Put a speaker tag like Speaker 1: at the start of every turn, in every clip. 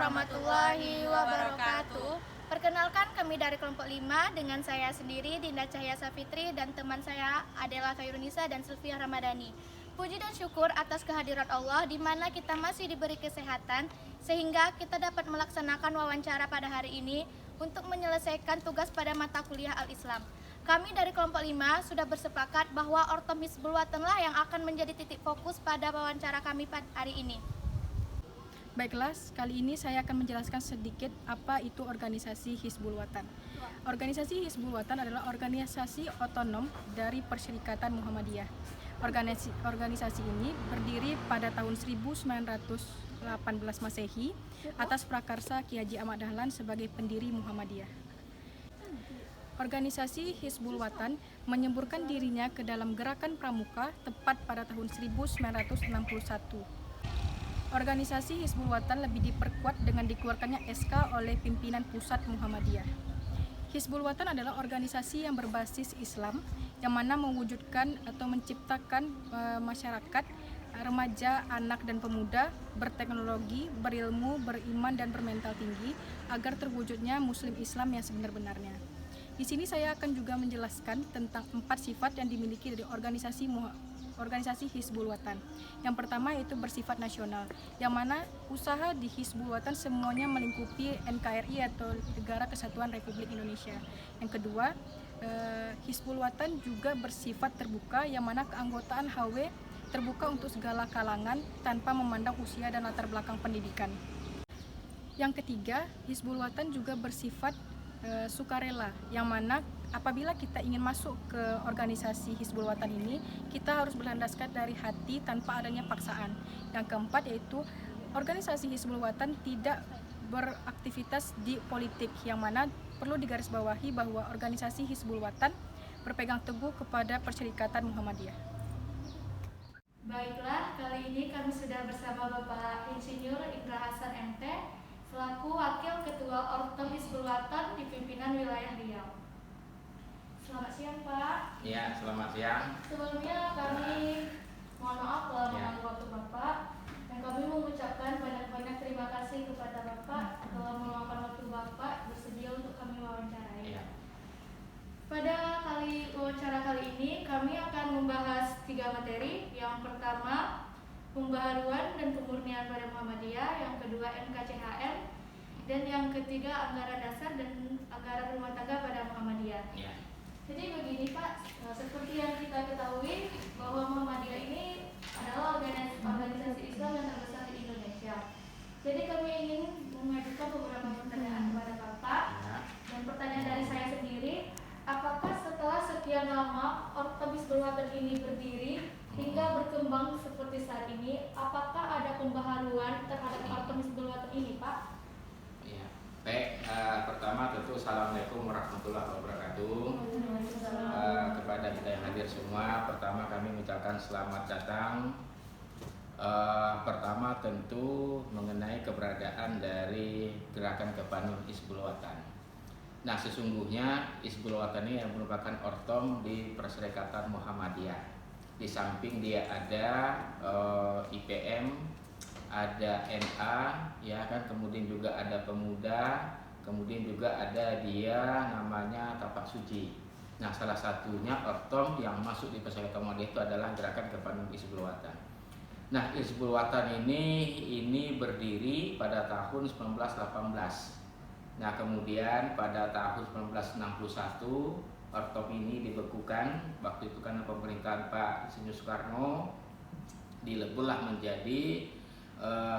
Speaker 1: warahmatullahi wabarakatuh. Perkenalkan, kami dari kelompok 5 dengan saya sendiri Dinda Cahya Safitri dan teman saya Adela Khairunisa dan Sylvia Ramadhani. Puji dan syukur atas kehadirat Allah di mana kita masih diberi kesehatan sehingga kita dapat melaksanakan wawancara pada hari ini untuk menyelesaikan tugas pada mata kuliah Al-Islam. Kami dari kelompok 5 sudah bersepakat bahwa Ortom Hizbul Wathanlah yang akan menjadi titik fokus pada wawancara kami pada hari ini.
Speaker 2: Baiklah, kali ini saya akan menjelaskan sedikit apa itu organisasi Hizbul Wathan. Organisasi Hizbul Wathan adalah organisasi otonom dari Perserikatan Muhammadiyah. Organisasi ini berdiri pada tahun 1918 Masehi atas prakarsa Ki Haji Ahmad Dahlan sebagai pendiri Muhammadiyah. Organisasi Hizbul Wathan menyemburkan dirinya ke dalam gerakan pramuka tepat pada tahun 1961. Organisasi Hizbul Wathan lebih diperkuat dengan dikeluarkannya SK oleh pimpinan pusat Muhammadiyah. Hizbul Wathan adalah organisasi yang berbasis Islam yang mana mewujudkan atau menciptakan masyarakat, remaja, anak dan pemuda berteknologi, berilmu, beriman dan bermental tinggi agar terwujudnya Muslim Islam yang sebenar-benarnya. Di sini saya akan juga menjelaskan tentang 4 sifat yang dimiliki dari organisasi Hizbul Wathan. Yang pertama yaitu bersifat nasional, yang mana usaha di Hizbul Wathan semuanya melingkupi NKRI atau Negara Kesatuan Republik Indonesia. Yang kedua, Hizbul Wathan juga bersifat terbuka, yang mana keanggotaan HW terbuka untuk segala kalangan tanpa memandang usia dan latar belakang pendidikan. Yang ketiga, Hizbul Wathan juga bersifat sukarela, yang mana apabila kita ingin masuk ke organisasi Hizbul Wathan ini, kita harus berlandaskan dari hati tanpa adanya paksaan. Yang keempat yaitu organisasi Hizbul Wathan tidak beraktivitas di politik, yang mana perlu digarisbawahi bahwa organisasi Hizbul Wathan berpegang teguh kepada Perserikatan Muhammadiyah.
Speaker 1: Baiklah, kali ini kami sudah bersama Bapak Insinyur Indra Hasan MT selaku Wakil Ketua Ortom Hizbul Wathan di pimpinan wilayah Riau. Selamat siang, Pak.
Speaker 3: Ya, selamat siang.
Speaker 1: Sebelumnya kami mohon maaf telah mengganggu waktu Bapak, dan kami mengucapkan banyak-banyak terima kasih kepada Bapak telah meluangkan waktu Bapak bersedia untuk kami wawancarai.
Speaker 3: Ya.
Speaker 1: Pada wawancara kali ini kami akan membahas 3 materi. Yang pertama, pembaharuan dan pemurnian pada Muhammadiyah, yang kedua NKCHM, dan yang ketiga anggaran dasar dan anggaran rumah tangga pada Muhammadiyah.
Speaker 3: Ya.
Speaker 1: Jadi begini Pak, seperti yang kita ketahui bahwa Muhammadiyah ini adalah organisasi Islam yang terbesar di Indonesia. Jadi kami ingin mengajukan beberapa pertanyaan kepada Bapak.
Speaker 3: Ya.
Speaker 1: Dan pertanyaan dari saya sendiri, apakah setelah sekian lama Ortom Hizbul Wathan ini berdiri hingga berkembang seperti saat ini, apakah ada pembaharuan terhadap Ortom Hizbul Wathan ini, Pak?
Speaker 3: Ya. Baik, pertama tentu Assalamualaikum warahmatullahi wabarakatuh. Kepada kita yang hadir semua, pertama kami mengucapkan selamat datang. Pertama tentu mengenai keberadaan dari Gerakan Kepanun Hizbul Wathan. Nah, sesungguhnya Hizbul Wathan ini merupakan ortom di Perserikatan Muhammadiyah. Di samping dia ada IPM, ada NA, ya kan, kemudian juga ada pemuda, kemudian juga ada dia namanya Tapak Suci. Nah, salah satunya ortom yang masuk di Perserikatan Muhammadiyah itu adalah Gerakan Kepanun Hizbul Wathan. Nah, Hizbul Wathan ini berdiri pada tahun 1918. Nah, kemudian pada tahun 1961 ortom ini dibekukan. Waktu itu karena pemerintahan Pak Insinyur Soekarno, dileburlah menjadi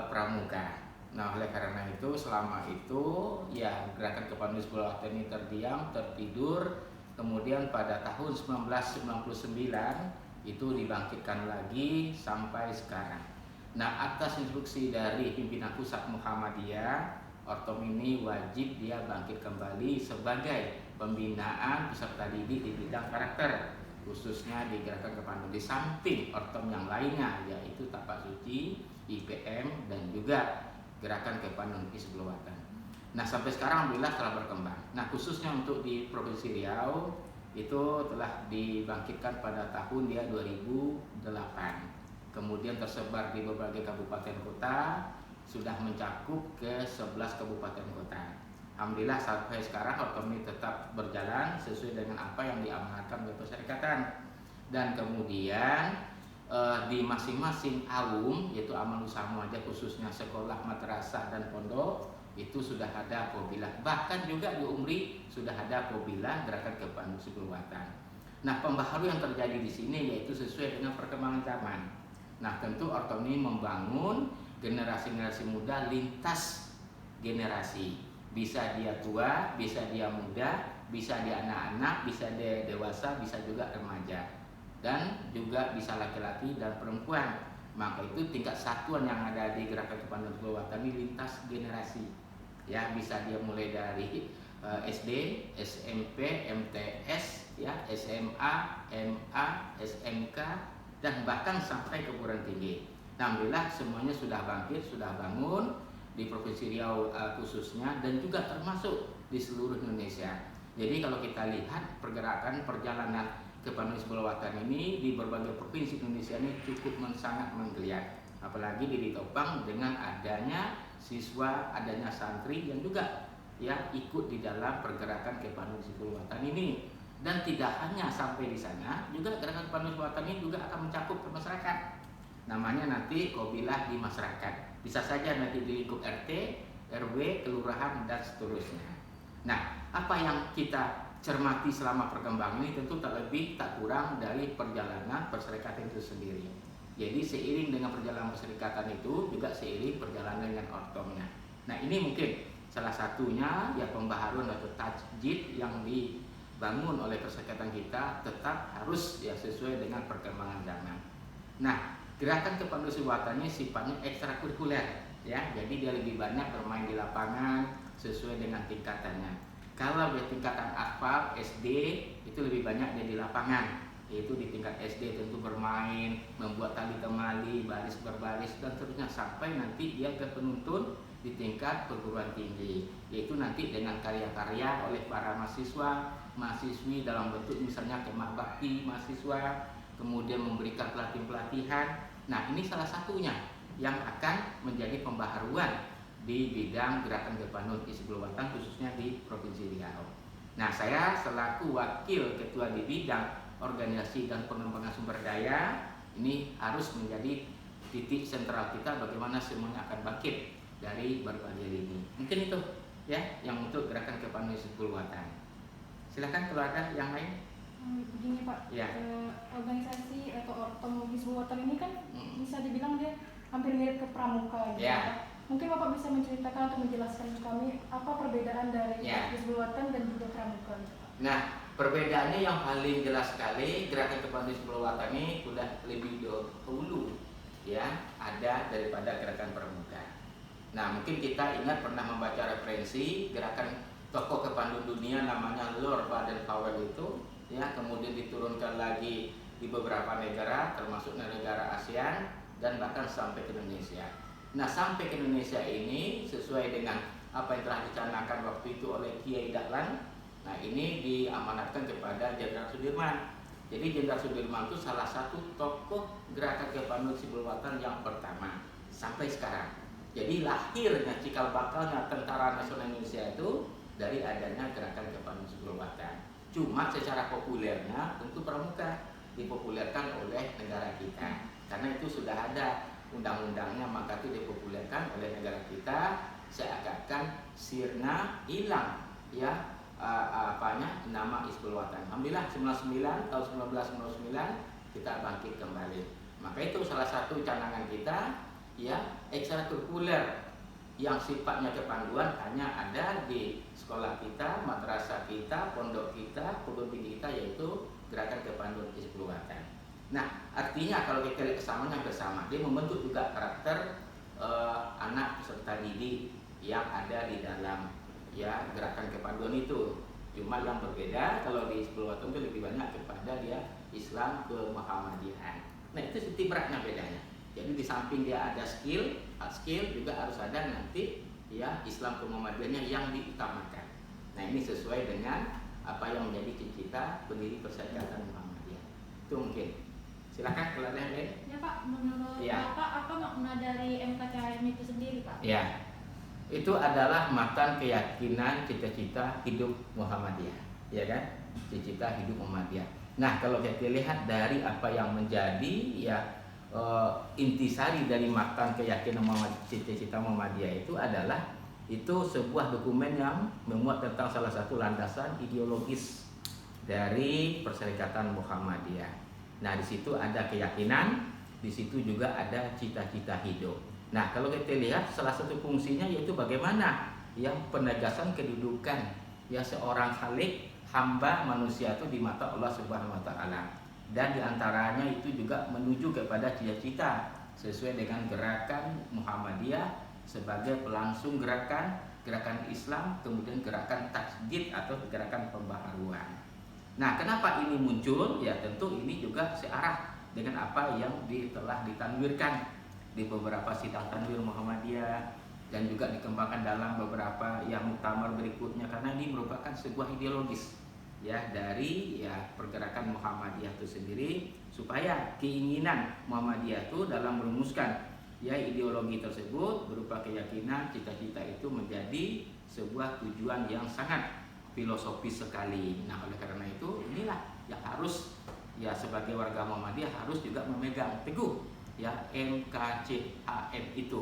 Speaker 3: pramuka. Nah, oleh karena itu selama itu ya Gerakan Kepanun Hizbul Wathan ini terdiam, tertidur. Kemudian pada tahun 1999 itu dibangkitkan lagi sampai sekarang. Nah, atas instruksi dari pimpinan pusat Muhammadiyah, ortom ini wajib dia bangkit kembali sebagai pembinaan peserta didik di bidang karakter, khususnya di Gerakan Kepanun, di samping ortom yang lainnya yaitu Tapak Suci, IPM, dan juga Gerakan Kepanun Hizbul Wathan. Nah, sampai sekarang alhamdulillah telah berkembang. Nah, khususnya untuk di Provinsi Riau itu telah dibangkitkan pada tahun 2008. Kemudian tersebar di berbagai kabupaten kota sudah mencakup ke 11 kabupaten kota. Alhamdulillah sampai sekarang Ortom ini tetap berjalan sesuai dengan apa yang diamanatkan oleh perserikatan. Dan kemudian di masing-masing AWUM, yaitu Amal Usaha Muhammadiyah khususnya sekolah, madrasah dan pondok, itu sudah ada Qabilah. Bahkan juga di UMRI sudah ada Qabilah Gerakan Kepanduan Isbulwatan. Nah, pembaharuan yang terjadi di sini yaitu sesuai dengan perkembangan zaman. Nah, tentu Ortom ini membangun generasi-generasi muda lintas generasi. Bisa dia tua, bisa dia muda, bisa dia anak-anak, bisa dia dewasa, bisa juga remaja, dan juga bisa laki-laki dan perempuan. Maka itu tingkat satuan yang ada di Gerakan Kepanduan Isbulwatan ini lintas generasi. Ya, bisa dia mulai dari SD, SMP, MTS, ya, SMA, MA, SMK, dan bahkan sampai ke perguruan tinggi. Alhamdulillah semuanya sudah bangkit, sudah bangun di Provinsi Riau khususnya, dan juga termasuk di seluruh Indonesia. Jadi kalau kita lihat pergerakan perjalanan Kepanduan Isbulwatan ini di berbagai provinsi Indonesia ini cukup sangat menggeliat. Apalagi ditopang dengan adanya siswa, adanya santri yang juga ya ikut di dalam pergerakan Kepanduan Isbulwatan ini. Dan tidak hanya sampai di sana, juga gerakan Kepanduan Isbulwatan ini juga akan mencakup ke masyarakat. Namanya nanti Qabilah di masyarakat. Bisa saja nanti di lingkup RT, RW, kelurahan, dan seterusnya. Nah, apa yang kita cermati selama perkembangan ini tentu tak lebih tak kurang dari perjalanan perserikatan itu sendiri. Jadi seiring dengan perjalanan perserikatan itu juga seiring perjalanan dengan Ortomnya. Nah, ini mungkin salah satunya ya pembaharuan atau tajdid yang dibangun oleh perserikatan kita tetap harus ya sesuai dengan perkembangan zaman. Nah, Gerakan Kepanduan Isbulwatan ini sifatnya ekstrakurikuler, ya. Jadi dia lebih banyak bermain di lapangan sesuai dengan tingkatannya. Kalau di tingkatan akfal SD itu lebih banyak dia di lapangan, yaitu di tingkat SD tentu bermain, membuat tali temali, baris berbaris dan seterusnya sampai nanti dia ke penuntun di tingkat perguruan tinggi, yaitu nanti dengan karya-karya oleh para mahasiswa, mahasiswi dalam bentuk misalnya kemah bakti mahasiswa, kemudian memberikan pelatihan. Nah, ini salah satunya yang akan menjadi pembaharuan di bidang Gerakan Kepanduan Isbulwatan khususnya di Provinsi Riau. Nah, saya selaku wakil ketua di bidang organisasi dan pengembangan sumber daya ini harus menjadi titik sentral kita bagaimana semuanya akan bangkit dari berbagai lini. Mungkin itu ya yang untuk Gerakan Kepanduan Isbulwatan. Silakan kalau ada yang lain.
Speaker 2: Begini Pak,
Speaker 3: Ya.
Speaker 2: Organisasi atau Ortom Isbulwatan ini kan bisa dibilang dia hampir mirip ke pramuka gitu.
Speaker 3: Ya.
Speaker 2: Mungkin Bapak bisa menceritakan atau menjelaskan ke kami apa perbedaan dari
Speaker 3: Ya.
Speaker 2: Isbulwatan dan juga pramuka gitu, Pak.
Speaker 3: Nah, perbedaannya yang paling jelas sekali Gerakan Kepanduan Isbulwatan ini sudah lebih dahulu ya ada daripada Gerakan Pramuka. Nah, mungkin kita ingat pernah membaca referensi gerakan tokoh kepanduan dunia namanya Lord Baden-Powell itu ya, kemudian diturunkan lagi di beberapa negara termasuk negara ASEAN dan bahkan sampai ke Indonesia. Nah, sampai ke Indonesia ini sesuai dengan apa yang telah dicanangkan waktu itu oleh Kiai Dahlan. Nah, ini diamanatkan kepada Jenderal Sudirman. Jadi Jenderal Sudirman itu salah satu tokoh Gerakan Kepanduan Isbulwatan yang pertama sampai sekarang. Jadi lahirnya cikal bakalnya Tentara Nasional Indonesia itu dari adanya Gerakan Kepanduan Isbulwatan. Cuma secara populernya tentu pramuka dipopulerkan oleh negara kita karena itu sudah ada undang-undangnya, maka itu dipopulerkan oleh negara kita seakan-akan sirna hilang ya nama Isbulwatan. Alhamdulillah 1999 kita bangkit kembali. Maka itu salah satu canangan kita ya ekstrakurikuler yang sifatnya kepanduan hanya ada di sekolah kita, madrasah kita, pondok kita, perguruan tinggi kita, yaitu Gerakan Kepanduan Isbulwatan. Nah, artinya kalau kita lihat kesamanya bersama, dia membentuk juga karakter anak peserta didik yang ada di dalam ya Gerakan Kepanduan itu. Cuma yang berbeda kalau di Isbulwatan itu lebih banyak kepada dia Islam ke Muhammadiyahan. Nah, itu titik beratnya bedanya. Jadi di samping dia ada skill juga harus ada nanti ya Islam ke Muhammadiyahannya yang diutamakan. Nah, ini sesuai dengan apa yang menjadi cita-cita pendiri Perserikatan Muhammadiyah. Itu mungkin. Silakan kalau ada yang lain.
Speaker 1: Ya Pak, menurut
Speaker 3: Ya.
Speaker 1: Bapak apa makna dari MKCHM itu sendiri Pak?
Speaker 3: Ya, itu adalah matan keyakinan cita-cita hidup Muhammadiyah, ya kan? Cita-cita hidup Muhammadiyah. Nah, kalau kita lihat dari apa yang menjadi ya intisari dari matan keyakinan cita-cita Muhammadiyah itu adalah itu sebuah dokumen yang memuat tentang salah satu landasan ideologis dari Perserikatan Muhammadiyah. Nah, di situ ada keyakinan, di situ juga ada cita-cita hidup. Nah, kalau kita lihat salah satu fungsinya yaitu bagaimana yang penegasan kedudukan ya seorang khalik hamba manusia itu di mata Allah Subhanahu wa taala. Dan diantaranya itu juga menuju kepada cita-cita sesuai dengan gerakan Muhammadiyah sebagai pelangsung gerakan Islam, kemudian gerakan tajdid atau gerakan pembaharuan. Nah, kenapa ini muncul? Ya tentu ini juga searah dengan apa yang telah ditanwirkan di beberapa sidang tanwir Muhammadiyah dan juga dikembangkan dalam beberapa yang muktamar berikutnya, karena ini merupakan sebuah ideologis ya dari ya pergerakan Muhammadiyah itu sendiri, supaya keinginan Muhammadiyah itu dalam merumuskan ya ideologi tersebut berupa keyakinan cita-cita itu menjadi sebuah tujuan yang sangat filosofis sekali. Nah, oleh karena itu inilah yang harus ya sebagai warga Muhammadiyah harus juga memegang teguh ya MKCHM itu,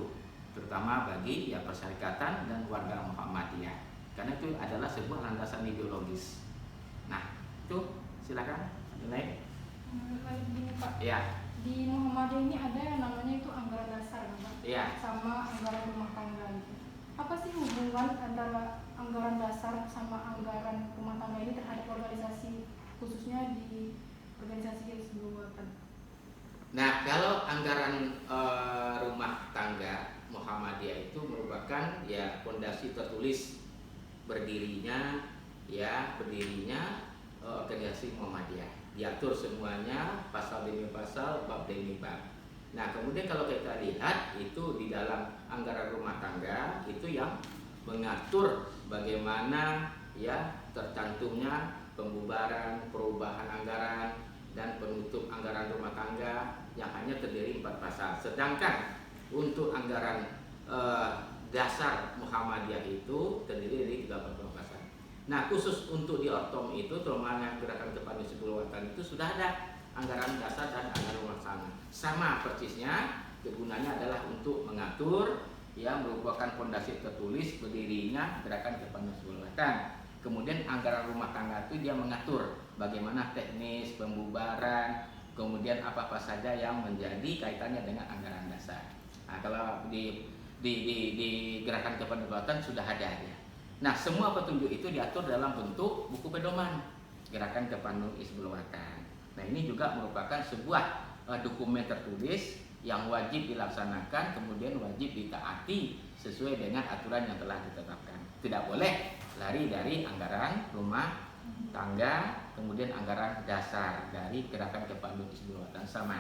Speaker 3: terutama bagi ya perserikatan dan warga Muhammadiyah, karena itu adalah sebuah landasan ideologis. Nah, itu silakan lain.
Speaker 2: Gini Pak,
Speaker 3: Ya,
Speaker 2: di Muhammadiyah ini ada yang namanya itu anggaran dasar Pak,
Speaker 3: ya.
Speaker 2: sama anggaran rumah tangga gitu. Apa sih hubungan antara anggaran dasar sama anggaran rumah tangga ini terhadap organisasi, khususnya di organisasi Hizbul Wathan?
Speaker 3: Nah, kalau anggaran rumah tangga Muhammadiyah itu merupakan ya fondasi tertulis berdirinya organisasi Muhammadiyah. Diatur semuanya pasal demi pasal, bab demi bab. Nah, kemudian kalau kita lihat itu di dalam anggaran rumah tangga itu yang mengatur bagaimana ya tercantumnya pembubaran, perubahan anggaran dan penutup anggaran rumah tangga yang hanya terdiri 4 pasal. Sedangkan untuk anggaran dasar Muhammadiyah itu terdiri dari 30 pasal. Nah, khusus untuk di Ortom itu, terutama gerakan Kepada Hizbul Wathan itu sudah ada anggaran dasar dan anggaran rumah tangga. Sama persisnya, kegunaannya adalah untuk mengatur ya merupakan fondasi tertulis berdirinya gerakan Kepada Hizbul Wathan. Kemudian anggaran rumah tangga itu dia mengatur bagaimana teknis pembubaran, kemudian apa-apa saja yang menjadi kaitannya dengan anggaran dasar. Nah, kalau di gerakan Kepada Hizbul Wathan sudah ada ya. Nah, semua petunjuk itu diatur dalam bentuk buku pedoman gerakan Kepada Hizbul Wathan. Nah, ini juga merupakan sebuah dokumen tertulis yang wajib dilaksanakan, kemudian wajib ditaati sesuai dengan aturan yang telah ditetapkan. Tidak boleh lari dari anggaran rumah tangga, kemudian anggaran dasar dari gerakan Kepada Hizbul Wathan sama.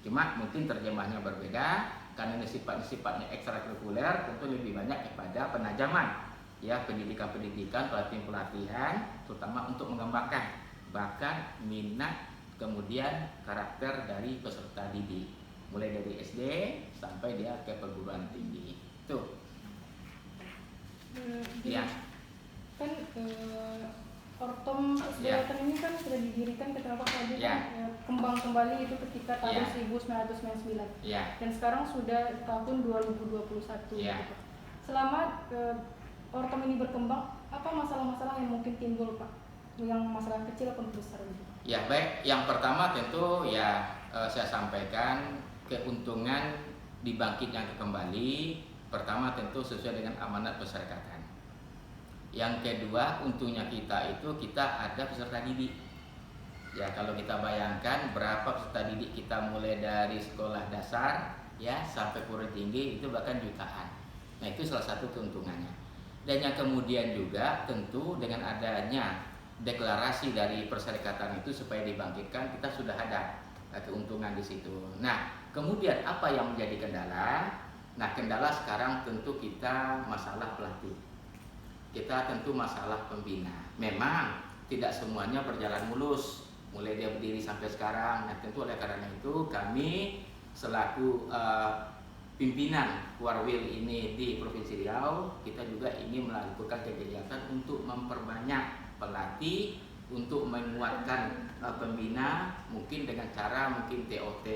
Speaker 3: Cuma mungkin terjemahnya berbeda karena sifatnya ekstrakurikuler, tentu lebih banyak kepada penajaman ya pendidikan-pendidikan, pelatihan-pelatihan, terutama untuk mengembangkan bakat, minat, kemudian karakter dari peserta didik, mulai dari SD sampai dia ke perguruan tinggi. Tuh. Ya.
Speaker 2: Kan Ortom Hizbul Wathan ini kan sudah didirikan ketika tadi kembang kembali itu ketika tahun 1999 dan sekarang sudah tahun 2021 gitu. Selama Ortom ini berkembang, apa masalah-masalah yang mungkin timbul Pak? Yang masalah kecil atau besar gitu?
Speaker 3: Ya baik, yang pertama tentu saya sampaikan keuntungan dibangkitnya kembali. Pertama tentu sesuai dengan amanat perserikatan. Yang kedua, untungnya kita ada peserta didik. Ya, kalau kita bayangkan berapa peserta didik kita mulai dari sekolah dasar ya sampai perguruan tinggi itu bahkan jutaan. Nah, itu salah satu keuntungannya. Dan yang kemudian juga tentu dengan adanya deklarasi dari perserikatan itu supaya dibangkitkan, kita sudah ada keuntungan di situ. Nah, kemudian apa yang menjadi kendala? Nah, kendala sekarang tentu kita masalah pelatih. Kita tentu masalah pembina. Memang tidak semuanya berjalan mulus mulai dia berdiri sampai sekarang. Nah, tentu oleh karena itu kami selaku pimpinan Warwil ini di Provinsi Riau, kita juga ingin melakukan kegiatan untuk memperbanyak pelatih, untuk menguatkan pembina, mungkin dengan cara mungkin TOT,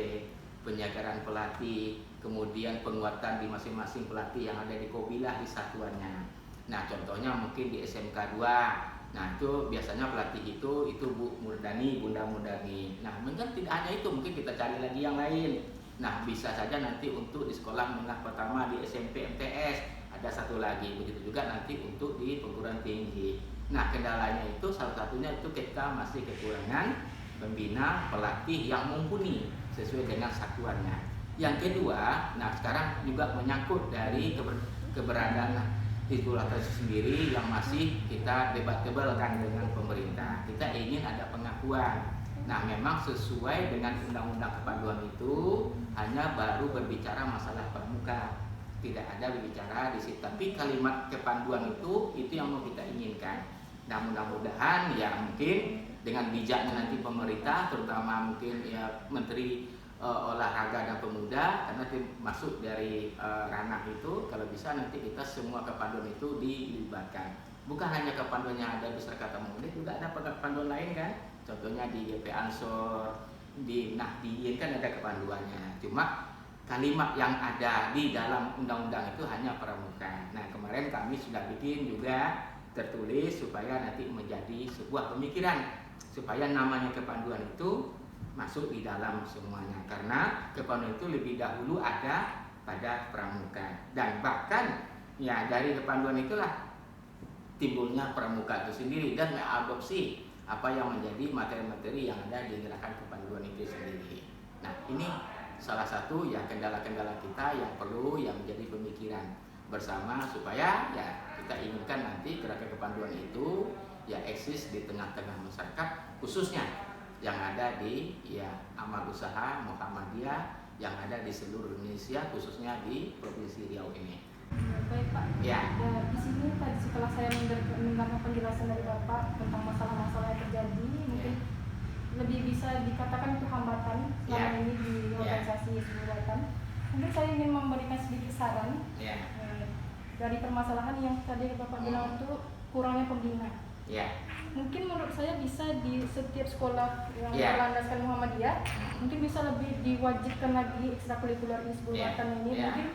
Speaker 3: penjagaan pelatih, kemudian penguatan di masing-masing pelatih yang ada di Kobilah di satuannya. Nah, contohnya mungkin di SMK 2. Nah, itu biasanya pelatih itu Bu Murdani, Bunda Murdani. Nah, mungkin tidak hanya itu, mungkin kita cari lagi yang lain. Nah, bisa saja nanti untuk di sekolah menengah pertama di SMP MTS ada satu lagi, begitu juga nanti untuk di perguruan tinggi. Nah, kendalanya itu salah satunya itu kita masih kekurangan pembina pelatih yang mumpuni sesuai dengan satuannya. Yang kedua, nah sekarang juga menyangkut dari keberadaan Hizbul Watan sendiri yang masih kita debatable-kan dengan pemerintah. Kita ingin ada pengakuan. Nah, memang sesuai dengan undang-undang kepanduan itu hanya baru berbicara masalah pramuka, tidak ada berbicara di situ. Tapi kalimat kepanduan itu yang mau kita inginkan. Nah, mudah-mudahan ya mungkin dengan bijaknya nanti pemerintah, terutama mungkin ya Menteri Olahraga dan Pemuda, karena masuk dari ranah itu, kalau bisa nanti kita semua kepanduan itu dilibatkan. Bukan hanya kepanduan yang ada di Serikatan Pemuda, juga ada kepanduan lain kan. Contohnya di GP Ansor, di Nahdien kan ada kepanduannya. Cuma kalimat yang ada di dalam undang-undang itu hanya pramuka. Nah, kemarin kami sudah bikin juga tertulis supaya nanti menjadi sebuah pemikiran, supaya namanya kepanduan itu masuk di dalam semuanya. Karena kepanduan itu lebih dahulu ada pada pramuka. Dan bahkan ya dari kepanduan itulah timbulnya pramuka itu sendiri dan mengadopsi apa yang menjadi materi-materi yang ada di gerakan kepanduan itu sendiri. Nah, ini salah satu ya kendala-kendala kita yang perlu yang menjadi pemikiran bersama supaya ya kita inginkan nanti gerakan kepanduan itu ya eksis di tengah-tengah masyarakat, khususnya yang ada di ya amal usaha Muhammadiyah yang ada di seluruh Indonesia, khususnya di Provinsi Riau ini.
Speaker 2: Baik Pak,
Speaker 3: Ya.
Speaker 2: Di sini tadi setelah saya mendengarkan penjelasan dari Bapak tentang masalah-masalah yang terjadi, mungkin lebih bisa dikatakan itu hambatan selama ini di organisasi Hizbul Watan. Mungkin saya ingin memberikan sedikit saran dari permasalahan yang tadi Bapak bilang itu kurangnya pembina. Mungkin menurut saya bisa di setiap sekolah yang berlandaskan Muhammadiyah, mungkin bisa lebih diwajibkan lagi ekstrakurikuler Hizbul Watan ini. Mungkin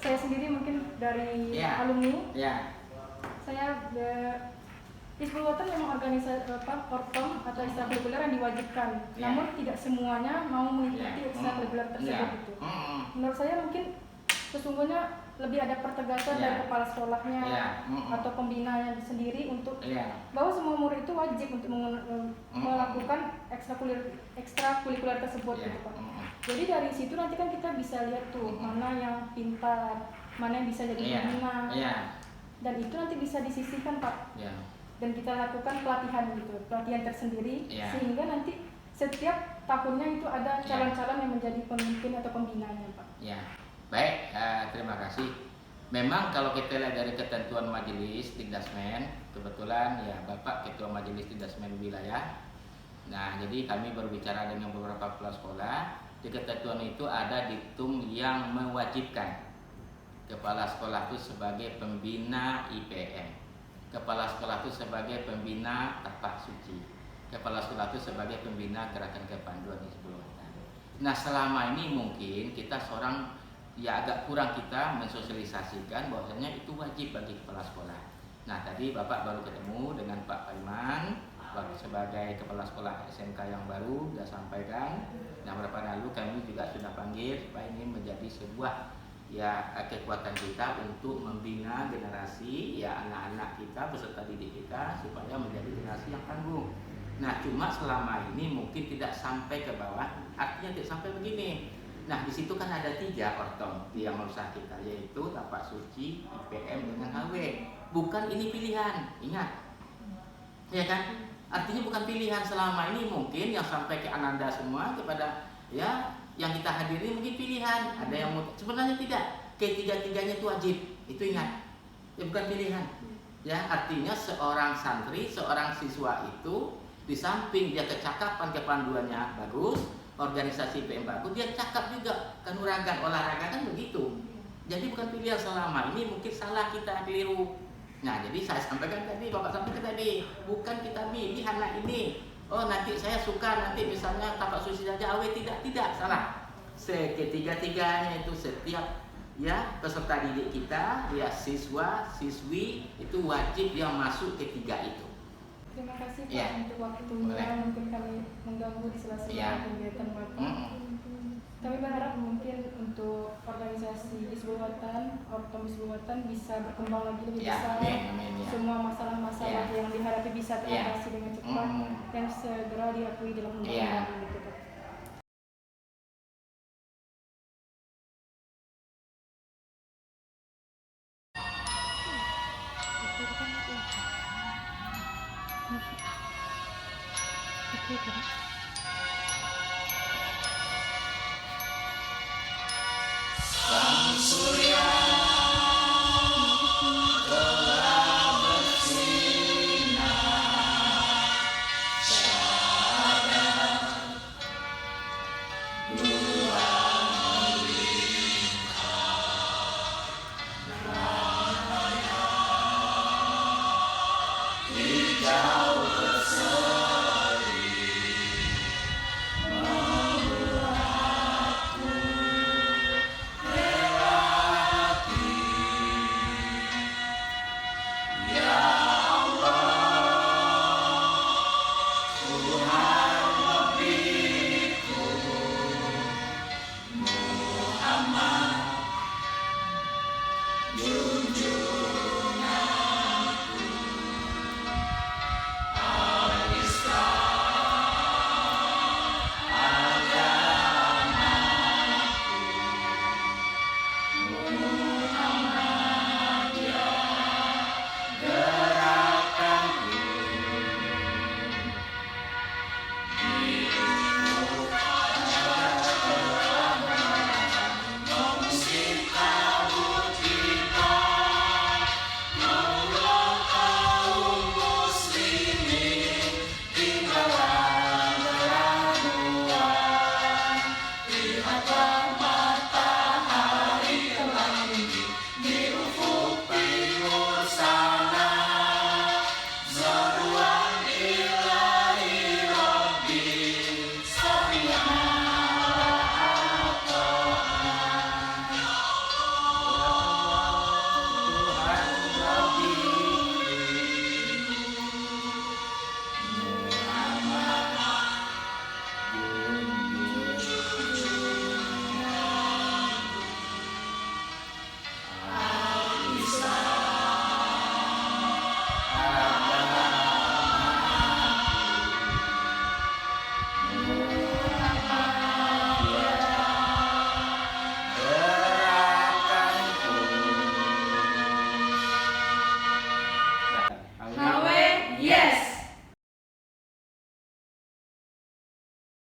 Speaker 2: saya sendiri mungkin dari alumni, saya Hizbul Watan memang organisasi ortom atau ekstrakurikuler yang diwajibkan, namun tidak semuanya mau mengikuti ekstrakurikuler tersebut itu. Menurut saya mungkin sesungguhnya lebih ada pertegasan dari kepala sekolahnya atau pembinanya sendiri untuk bahwa semua murid itu wajib untuk melakukan ekstrakurikuler tersebut gitu Pak. Jadi dari situ nanti kan kita bisa lihat tuh mana yang pintar, mana yang bisa jadi pembina, dan itu nanti bisa disisihkan Pak. Dan kita lakukan pelatihan gitu, pelatihan tersendiri sehingga nanti setiap tahunnya itu ada calon-calon yang menjadi pemimpin atau pembinanya Pak.
Speaker 3: Baik, terima kasih. Memang kalau kita lihat dari ketentuan Majelis Tidasmen, kebetulan ya Bapak Ketua Majelis Tidasmen Wilayah. Nah, jadi kami berbicara dengan beberapa kepala sekolah. Di ketentuan itu ada diktum yang mewajibkan kepala sekolah itu sebagai pembina IPM, kepala sekolah itu sebagai pembina tapak suci, kepala sekolah itu sebagai pembina gerakan kepanduan Hizbul Watan. Nah, selama ini mungkin kita seorang ya agak kurang kita mensosialisasikan bahwasanya itu wajib bagi kepala sekolah. Nah, tadi Bapak baru ketemu dengan Pak Paiman sebagai kepala sekolah SMK yang baru sudah sampaikan. Nah, beberapa lalu kami juga sudah panggil supaya ini menjadi sebuah ya kekuatan kita untuk membina generasi ya anak-anak kita peserta didik kita supaya menjadi generasi yang tangguh. Nah, cuma selama ini mungkin tidak sampai ke bawah, artinya tidak sampai begini. Nah, di situ kan ada 3 ortom yang usaha kita, yaitu tapak suci, IPM dengan HW. Bukan ini pilihan, ingat, ya kan? Artinya bukan pilihan selama ini mungkin yang sampai ke Ananda semua kepada ya yang kita hadiri mungkin pilihan. Ada yang sebenarnya tidak, ketiga-tiganya itu wajib, itu ingat, ya bukan pilihan. Ya, artinya seorang santri, seorang siswa itu Di samping dia kecakapan, kepanduannya bagus, organisasi PM bagus, dia cakap juga, kanuragan, olahraga kan begitu. Jadi bukan pilihan selama ini, mungkin salah kita, keliru. Nah, jadi saya sampaikan tadi, Bapak sampaikan tadi, bukan kita pilih anak ini. Oh, nanti saya suka, nanti misalnya tapak suci saja, tidak, salah. Seketiga-tiganya itu setiap ya peserta didik kita, ya siswa, siswi itu wajib dia masuk ketiga itu.
Speaker 2: Terima kasih Pak
Speaker 3: Ya.
Speaker 2: untuk waktunya.
Speaker 3: Boleh.
Speaker 2: Mungkin kami mengganggu di sela-sela
Speaker 3: Ya.
Speaker 2: kegiatan Bapak. Kami berharap mungkin untuk organisasi Hizbul Watan, Ortom Hizbul Watan bisa berkembang lagi lebih
Speaker 3: Ya,
Speaker 2: besar.
Speaker 3: amin, ya.
Speaker 2: Semua masalah-masalah
Speaker 3: Ya.
Speaker 2: yang dihadapi bisa teratasi dengan cepat dan segera diakui dalam
Speaker 3: Ya.
Speaker 2: undang-undang gitu, Pak. Itu kan